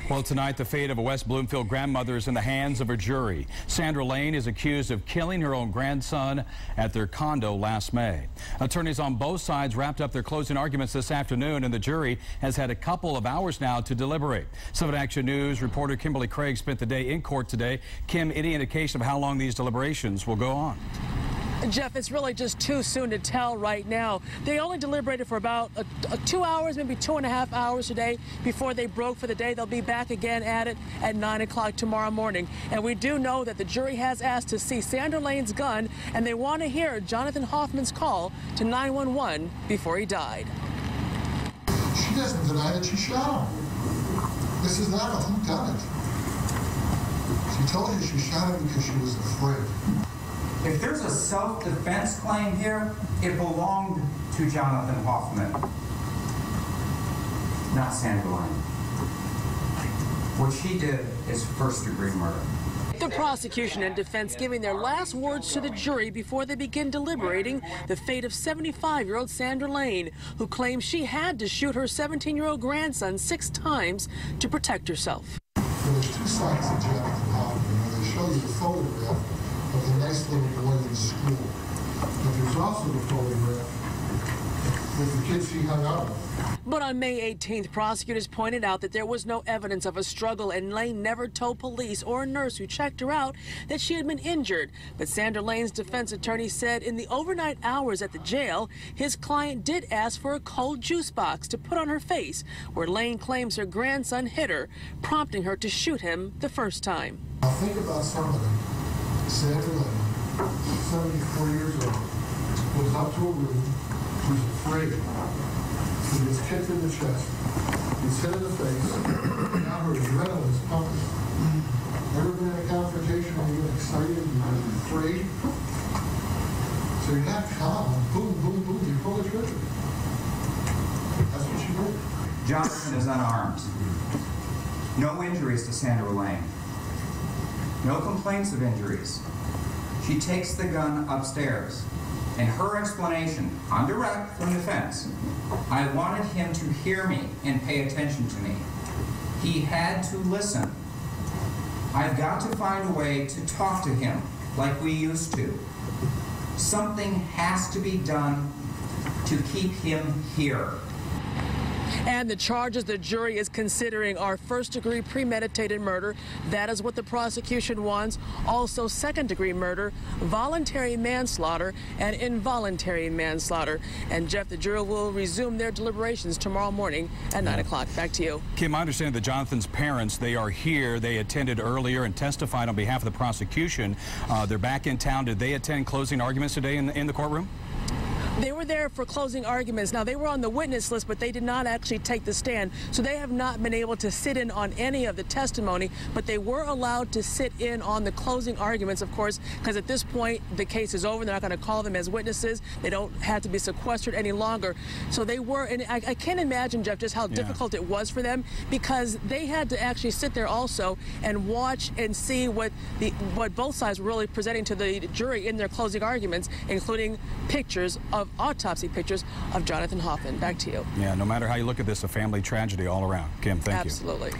Well, tonight, the fate of a West Bloomfield grandmother is in the hands of a jury. Sandra Layne is accused of killing her own grandson at their condo last May. Attorneys on both sides wrapped up their closing arguments this afternoon, and the jury has had a couple of hours now to deliberate. 7 Action News reporter Kimberly Craig spent the day in court today. Kim, any indication of how long these deliberations will go on? Jeff, it's really just too soon to tell right now. They only deliberated for about 2 hours, maybe 2.5 hours today before they broke for the day. They'll be back again at it at 9 o'clock tomorrow morning. And we do know that the jury has asked to see Sandra Layne's gun, and they want to hear Jonathan Hoffman's call to 911 before he died. She doesn't deny that she shot him. This is not a whodunit. She told you she shot him because she was afraid. If there's a self-defense claim here, it belonged to Jonathan Hoffman, not Sandra Layne. What she did is first-degree murder. The prosecution and defense giving their last words to the jury before they begin deliberating the fate of 75-year-old Sandra Layne, who claims she had to shoot her 17-year-old grandson 6 times to protect herself. There's 2 sides of Jonathan Hoffman, where they show you the photograph of the nice little boy in school. But there's also the photograph with the kids he hung out with. But on May 18th, prosecutors pointed out that there was no evidence of a struggle, and Layne never told police or a nurse who checked her out that she had been injured. But Sandra Layne's defense attorney said in the overnight hours at the jail, his client did ask for a cold juice box to put on her face, where Layne claims her grandson hit her, prompting her to shoot him the first time. Now think about somebody, Sandra Layne, 74 years old, goes up to a room, who's afraid. She gets kicked in the chest, gets hit in the face, now her adrenaline is pumping. Ever been in a confrontation when you get excited, you're afraid? So you're not calm, boom, boom, boom, you pull the trigger. That's what she did. Jonathan is unarmed. No injuries to Sandra Layne. No complaints of injuries. She takes the gun upstairs. In her explanation, on direct from defense, I wanted him to hear me and pay attention to me. He had to listen. I've got to find a way to talk to him like we used to. Something has to be done to keep him here. And the charges the jury is considering are first-degree premeditated murder. That is what the prosecution wants. Also second-degree murder, voluntary manslaughter, and involuntary manslaughter. And Jeff, the jury will resume their deliberations tomorrow morning at 9 o'clock. Back to you. Kim, I understand that Jonathan's parents, they are here. They attended earlier and testified on behalf of the prosecution. They're back in town. Did they attend closing arguments today in the courtroom? They were there for closing arguments. Now, they were on the witness list, but they did not actually take the stand. So they have not been able to sit in on any of the testimony, but they were allowed to sit in on the closing arguments, of course, because at this point, the case is over. They're not going to call them as witnesses. They don't have to be sequestered any longer. So they were, and I can't imagine, Jeff, just how difficult it was for them, because they had to actually sit there also and watch and see what both sides were really presenting to the jury in their closing arguments, including pictures of autopsy pictures of Jonathan Hoffman. Back to you. Yeah, no matter how you look at this, a family tragedy all around. Kim, thank you. Absolutely.